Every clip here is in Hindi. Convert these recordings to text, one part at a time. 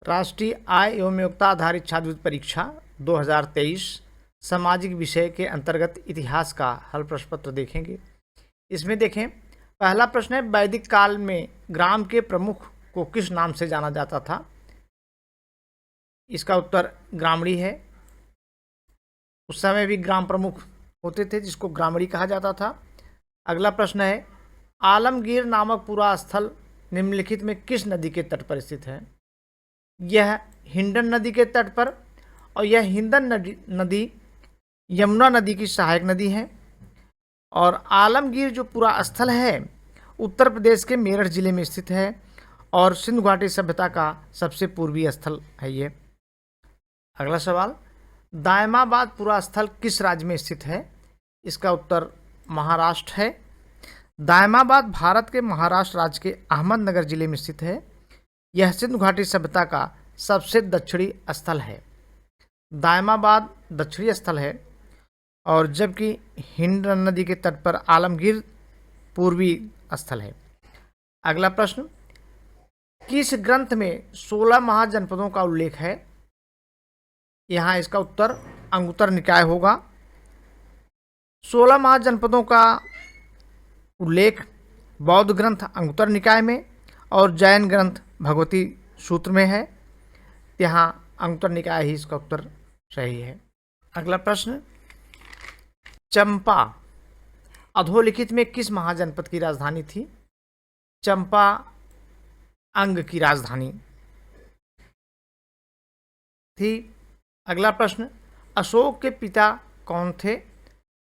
राष्ट्रीय आय एवं योग्यता आधारित छात्रवृत्ति परीक्षा 2023 सामाजिक विषय के अंतर्गत इतिहास का हल प्रश्न पत्र देखेंगे। इसमें देखें, पहला प्रश्न है, वैदिक काल में ग्राम के प्रमुख को किस नाम से जाना जाता था? इसका उत्तर ग्रामणी है। उस समय भी ग्राम प्रमुख होते थे जिसको ग्रामणी कहा जाता था। अगला प्रश्न है, आलमगीर नामक पूरा स्थल निम्नलिखित में किस नदी के तट पर स्थित है? यह हिंडन नदी के तट पर, और यह हिंडन नदी यमुना नदी की सहायक नदी है। और आलमगीर जो पूरा स्थल है उत्तर प्रदेश के मेरठ जिले में स्थित है और सिंधु घाटी सभ्यता का सबसे पूर्वी स्थल है ये। अगला सवाल, दायमाबाद पूरा स्थल किस राज्य में स्थित है? इसका उत्तर महाराष्ट्र है। दायमाबाद भारत के महाराष्ट्र राज्य के अहमदनगर जिले में स्थित है। यह सिंधु घाटी सभ्यता का सबसे दक्षिणी स्थल है। दायमाबाद दक्षिणी स्थल है और जबकि हिंडन नदी के तट पर आलमगीर पूर्वी स्थल है। अगला प्रश्न, किस ग्रंथ में 16 महाजनपदों का उल्लेख है? यहाँ इसका उत्तर अंगुत्तर निकाय होगा। 16 महाजनपदों का उल्लेख बौद्ध ग्रंथ अंगुत्तर निकाय में और जैन ग्रंथ भगवती सूत्र में है। यहाँ अंगुत्तर निकाय ही इसका उत्तर सही है। अगला प्रश्न, चंपा अधोलिखित में किस महाजनपद की राजधानी थी? चंपा अंग की राजधानी थी। अगला प्रश्न, अशोक के पिता कौन थे?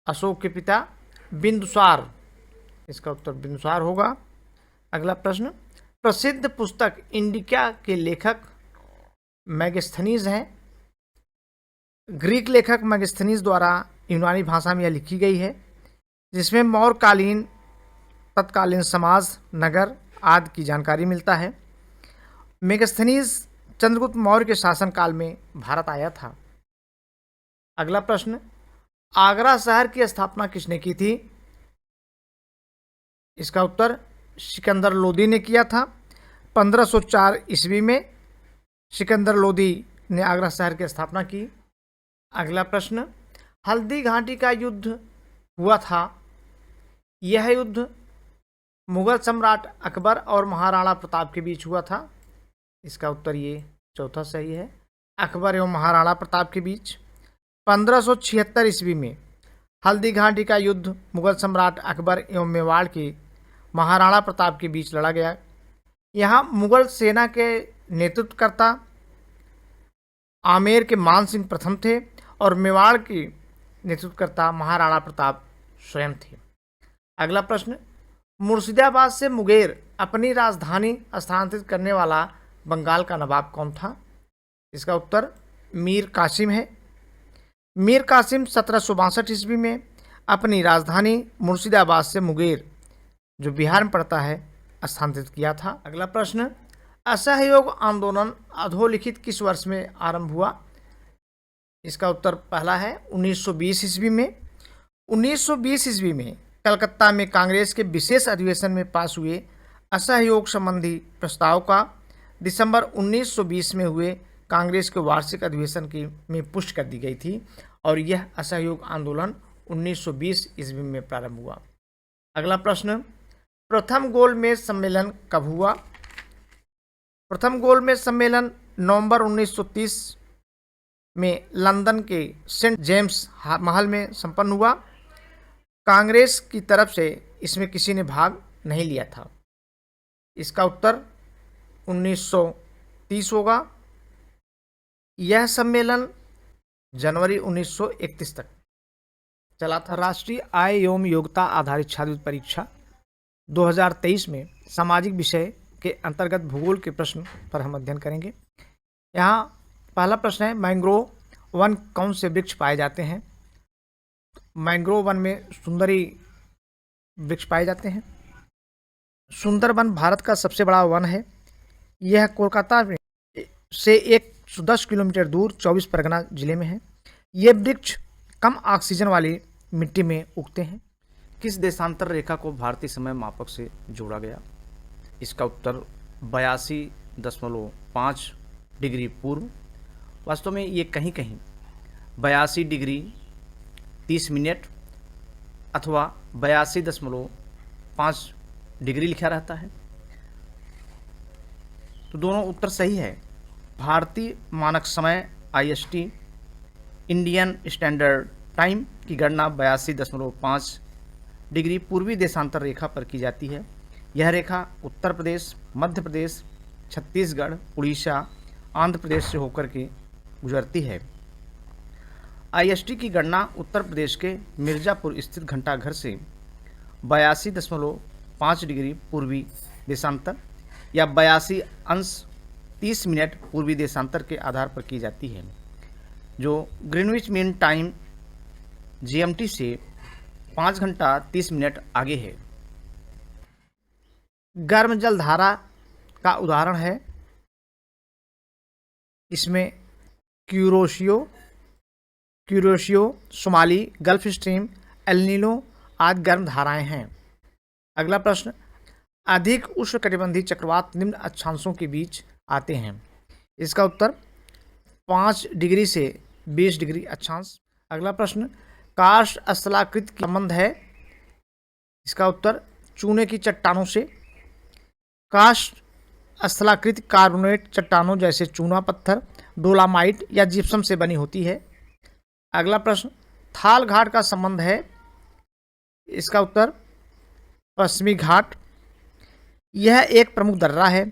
अशोक के पिता बिंदुसार, इसका उत्तर बिंदुसार होगा। अगला प्रश्न, प्रसिद्ध पुस्तक इंडिका के लेखक मैगस्थनीज हैं। ग्रीक लेखक मैगस्थनीज द्वारा यूनानी भाषा में यह लिखी गई है, जिसमें मौर्यकालीन तत्कालीन समाज, नगर आदि की जानकारी मिलता है। मैगस्थनीज चंद्रगुप्त मौर्य के शासनकाल में भारत आया था। अगला प्रश्न, आगरा शहर की स्थापना किसने की थी? इसका उत्तर सिकंदर लोदी ने किया था। 1504 ईस्वी में सिकंदर लोदी ने आगरा शहर की स्थापना की। अगला प्रश्न, हल्दी घाटी का युद्ध हुआ था। यह युद्ध मुगल सम्राट अकबर और महाराणा प्रताप के बीच हुआ था। इसका उत्तर ये चौथा सही है, अकबर एवं महाराणा प्रताप के बीच। 1576 ईस्वी में हल्दी घाटी का युद्ध मुगल सम्राट अकबर एवं मेवाड़ के महाराणा प्रताप के बीच लड़ा गया। यहाँ मुगल सेना के नेतृत्वकर्ता आमेर के मान सिंह प्रथम थे और मेवाड़ के नेतृत्वकर्ता महाराणा प्रताप स्वयं थे। अगला प्रश्न, मुर्शिदाबाद से मुंगेर अपनी राजधानी स्थानांतरित करने वाला बंगाल का नवाब कौन था? इसका उत्तर मीर कासिम है। मीर कासिम 1762 ईस्वी में अपनी राजधानी मुर्शिदाबाद से मुंगेर, जो बिहार में पड़ता है, स्थानांतरित किया था। अगला प्रश्न, असहयोग आंदोलन अधोलिखित किस वर्ष में आरंभ हुआ? इसका उत्तर पहला है 1920 ईस्वी में। 1920 ईस्वी में कलकत्ता में कांग्रेस के विशेष अधिवेशन में पास हुए असहयोग संबंधी प्रस्ताव का दिसंबर 1920 में हुए कांग्रेस के वार्षिक अधिवेशन की में पुष्टि कर दी गई थी और यह असहयोग आंदोलन 1920 ईस्वी में प्रारंभ हुआ। अगला प्रश्न, प्रथम गोलमेज सम्मेलन कब हुआ? प्रथम गोलमेज सम्मेलन नवंबर 1930 में लंदन के सेंट जेम्स महल में संपन्न हुआ। कांग्रेस की तरफ से इसमें किसी ने भाग नहीं लिया था। इसका उत्तर 1930 होगा। यह सम्मेलन जनवरी 1931 तक चला था। राष्ट्रीय आय एवं योग्यता आधारित छात्रवृत्ति परीक्षा 2023 में सामाजिक विषय के अंतर्गत भूगोल के प्रश्न पर हम अध्ययन करेंगे। यहाँ पहला प्रश्न है, मैंग्रोव वन कौन से वृक्ष पाए जाते हैं? मैंग्रोव वन में सुंदरी वृक्ष पाए जाते हैं। सुंदरबन भारत का सबसे बड़ा वन है। यह कोलकाता में से 110 किलोमीटर दूर 24 परगना जिले में है। ये वृक्ष कम ऑक्सीजन वाली मिट्टी में उगते हैं। किस देशांतर रेखा को भारतीय समय मापक से जोड़ा गया? इसका उत्तर 82.5 डिग्री पूर्व। वास्तव में ये कहीं कहीं 82 डिग्री 30 मिनट अथवा 82.5 डिग्री लिखा रहता है। तो दोनों उत्तर सही है। भारतीय मानक समय IST इंडियन स्टैंडर्ड टाइम की गणना 82.5 डिग्री पूर्वी देशांतर रेखा पर की जाती है। यह रेखा उत्तर प्रदेश, मध्य प्रदेश, छत्तीसगढ़, उड़ीसा, आंध्र प्रदेश से होकर के गुजरती है। IST की गणना उत्तर प्रदेश के मिर्ज़ापुर स्थित घंटाघर से 82.5 डिग्री पूर्वी देशांतर या 82 अंश 30 मिनट पूर्वी देशांतर के आधार पर की जाती है, जो ग्रीनविच मीन टाइम GMT से 5 घंटा 30 मिनट आगे है। गर्म जल धारा का उदाहरण है, इसमें Kuroshio, Somali, gulf stream, El Nino आदि गर्म धाराएं हैं। अगला प्रश्न, अधिक उष्णकटिबंधीय चक्रवात निम्न अक्षांशों के बीच आते हैं। इसका उत्तर 5 डिग्री से 20 डिग्री अक्षांश। अगला प्रश्न, कार्स्ट स्थलाकृत का संबंध है। इसका उत्तर चूने की चट्टानों से। कार्स्ट स्थलाकृत कार्बोनेट चट्टानों जैसे चूना पत्थर, डोलामाइट या जिप्सम से बनी होती है। अगला प्रश्न, थाल घाट का संबंध है। इसका उत्तर पश्चिमी घाट। यह एक प्रमुख दर्रा है।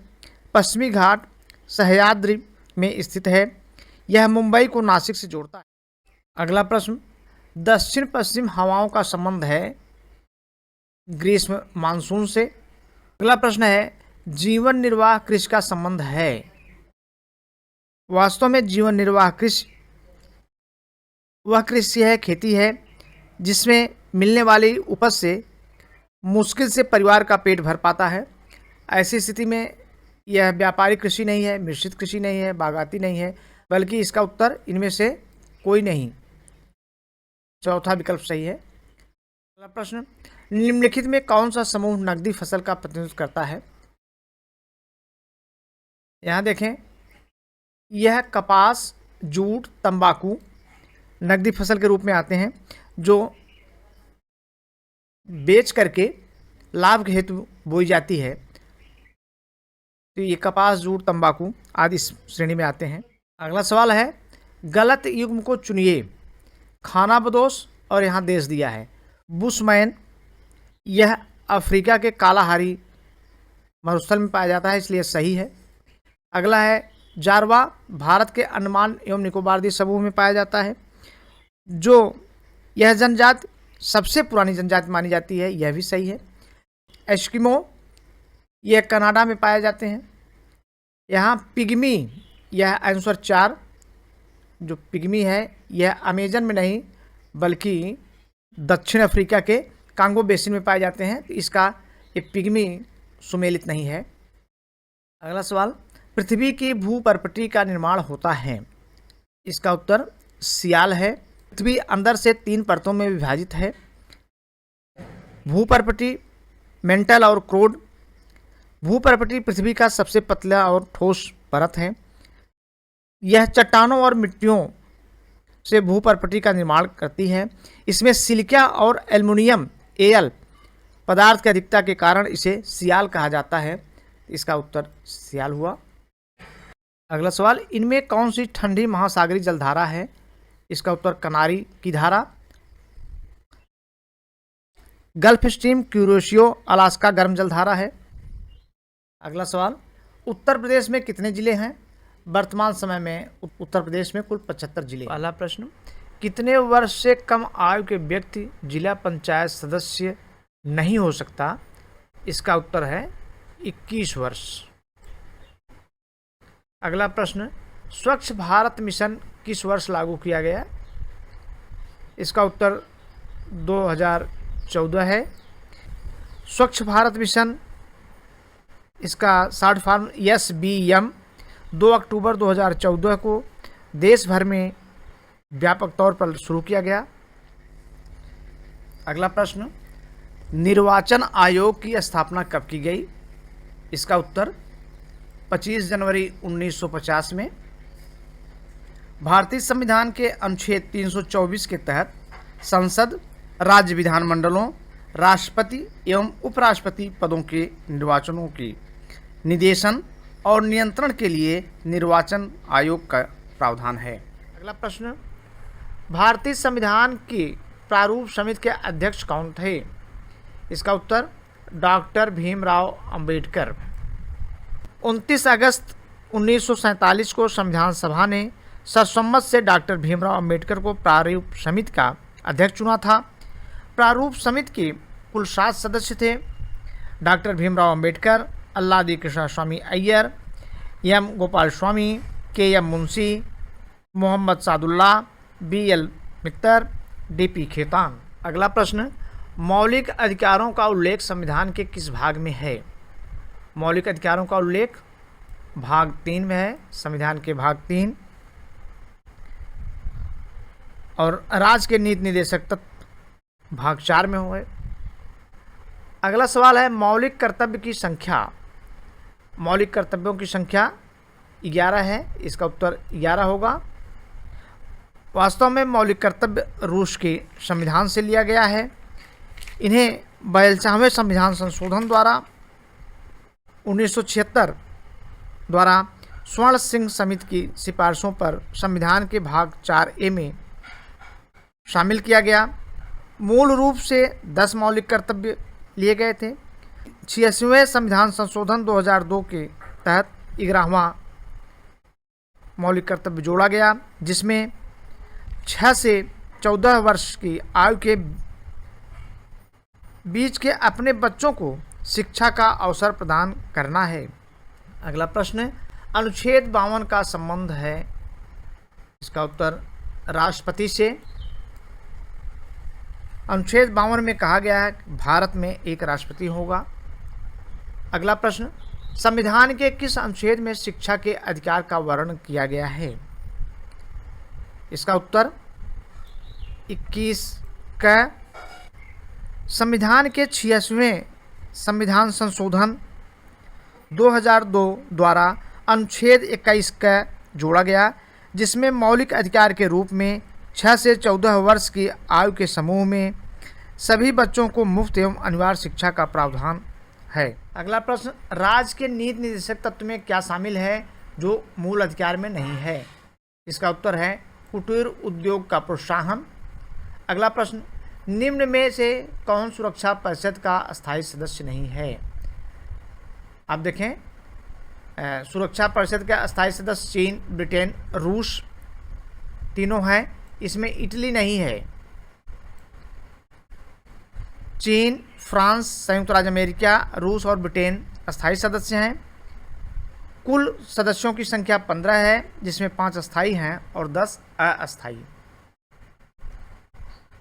पश्चिमी घाट सह्याद्री में स्थित है। यह मुंबई को नासिक से जोड़ता है। अगला प्रश्न, दक्षिण पश्चिम हवाओं का संबंध है ग्रीष्म मानसून से। अगला प्रश्न है, जीवन निर्वाह कृषि का संबंध है। वास्तव में जीवन निर्वाह कृषि वह कृषि है, खेती है, जिसमें मिलने वाली उपज से मुश्किल से परिवार का पेट भर पाता है। ऐसी स्थिति में यह व्यापारिक कृषि नहीं है, मिश्रित कृषि नहीं है, बागाती नहीं है, बल्कि इसका उत्तर इनमें से कोई नहीं, चौथा विकल्प सही है। अगला प्रश्न, निम्नलिखित में कौन सा समूह नकदी फसल का प्रतिनिधित्व करता है। यहाँ देखें, यह कपास, जूट, तंबाकू नकदी फसल के रूप में आते हैं, जो बेच करके लाभ के हेतु बोई जाती है। तो ये कपास, जूट, तंबाकू आदि इस श्रेणी में आते हैं। अगला सवाल है, गलत युग्म को चुनिए। खानाबदोश और यहाँ देश दिया है। बुशमैन, यह अफ्रीका के कालाहारी मरुस्थल में पाया जाता है, इसलिए सही है। अगला है, जारवा भारत के अंडमान एवं निकोबार द्वीप समूह में पाया जाता है। जो यह जनजाति सबसे पुरानी जनजाति मानी जाती है, यह भी सही है। एस्किमो, यह कनाडा में पाए जाते हैं। यहाँ पिग्मी, यह आंसर 4 जो पिग्मी है, यह अमेजन में नहीं बल्कि दक्षिण अफ्रीका के कांगो बेसिन में पाए जाते हैं। तो इसका ये पिग्मी सुमेलित नहीं है। अगला सवाल, पृथ्वी की भूपर्पटी का निर्माण होता है। इसका उत्तर सियाल है। पृथ्वी अंदर से 3 परतों में विभाजित है। भूपर्पटी, मेंटल और क्रोड। भूपर्पटी पृथ्वी का सबसे पतला और ठोस परत है। यह चट्टानों और मिट्टियों से भूपर्पटी का निर्माण करती है। इसमें सिलिका और एल्युमिनियम Al पदार्थ की अधिकता के कारण इसे सियाल कहा जाता है। इसका उत्तर सियाल हुआ। अगला सवाल, इनमें कौन सी ठंडी महासागरीय जलधारा है। इसका उत्तर कनारी की धारा। गल्फ स्ट्रीम, क्यूरोशियो, अलास्का गर्म जलधारा है। अगला सवाल, उत्तर प्रदेश में कितने जिले हैं। वर्तमान समय में उत्तर प्रदेश में कुल 75 जिले। पहला प्रश्न, कितने वर्ष से कम आयु के व्यक्ति जिला पंचायत सदस्य नहीं हो सकता। इसका उत्तर है 21 वर्ष। अगला प्रश्न, स्वच्छ भारत मिशन किस वर्ष लागू किया गया। इसका उत्तर 2014 है। स्वच्छ भारत मिशन, इसका शॉर्ट फॉर्म SBM 2 अक्टूबर 2014 को देश भर में व्यापक तौर पर शुरू किया गया। अगला प्रश्न, निर्वाचन आयोग की स्थापना कब की गई। इसका उत्तर 25 जनवरी 1950 में। भारतीय संविधान के अनुच्छेद 324 के तहत संसद, राज्य विधानमंडलों, राष्ट्रपति एवं उपराष्ट्रपति पदों के निर्वाचनों की निदेशन और नियंत्रण के लिए निर्वाचन आयोग का प्रावधान है। अगला प्रश्न, भारतीय संविधान की प्रारूप समिति के अध्यक्ष कौन थे? इसका उत्तर डॉक्टर भीमराव अंबेडकर। 29 अगस्त 1947 को संविधान सभा ने सर्वसम्मत से डॉक्टर भीमराव अंबेडकर को प्रारूप समिति का अध्यक्ष चुना था। प्रारूप समिति के कुल 7 सदस्य थे। डॉक्टर भीमराव अंबेडकर, अल्लादी कृष्ण स्वामी अय्यर, एम गोपाल स्वामी, के एम मुंशी, मोहम्मद सादुल्ला, BL मित्तर, DP खेतान। अगला प्रश्न, मौलिक अधिकारों का उल्लेख संविधान के किस भाग में है? मौलिक अधिकारों का उल्लेख भाग 3 में है, संविधान के भाग 3। और राज्य के नीति निर्देशक तत्व भाग 4 में हुए। अगला सवाल है, मौलिक कर्तव्य की संख्या। मौलिक कर्तव्यों की संख्या 11 है। इसका उत्तर 11 होगा। वास्तव में मौलिक कर्तव्य रूस के संविधान से लिया गया है। इन्हें 42वें संविधान संशोधन द्वारा 1976 द्वारा स्वर्ण सिंह समिति की सिफारिशों पर संविधान के भाग 4A में शामिल किया गया। मूल रूप से 10 मौलिक कर्तव्य लिए गए थे। 86वें संविधान संशोधन 2002 के तहत 11वां मौलिक कर्तव्य जोड़ा गया, जिसमें 6 से 14 वर्ष की आयु के बीच के अपने बच्चों को शिक्षा का अवसर प्रदान करना है। अगला प्रश्न, अनुच्छेद 52 का संबंध है। इसका उत्तर राष्ट्रपति से। अनुच्छेद 52 में कहा गया है कि भारत में एक राष्ट्रपति होगा। अगला प्रश्न, संविधान के किस अनुच्छेद में शिक्षा के अधिकार का वर्णन किया गया है? इसका उत्तर 21 का। संविधान के 86वें संविधान संशोधन 2002 द्वारा अनुच्छेद 21 का जोड़ा गया, जिसमें मौलिक अधिकार के रूप में 6 से 14 वर्ष की आयु के समूह में सभी बच्चों को मुफ्त एवं अनिवार्य शिक्षा का प्रावधान है। अगला प्रश्न, राज्य के नीति निर्देशक तत्व में क्या शामिल है जो मूल अधिकार में नहीं है? इसका उत्तर है कुटीर उद्योग का प्रोत्साहन। अगला प्रश्न, निम्न में से कौन सुरक्षा परिषद का अस्थायी सदस्य नहीं है? आप देखें, सुरक्षा परिषद के अस्थायी सदस्य चीन, ब्रिटेन, रूस तीनों हैं। इसमें इटली नहीं है। चीन, फ्रांस, संयुक्त राज्य अमेरिका, रूस और ब्रिटेन अस्थायी सदस्य हैं। कुल सदस्यों की संख्या 15 है, जिसमें 5 अस्थायी हैं और 10 अस्थायी।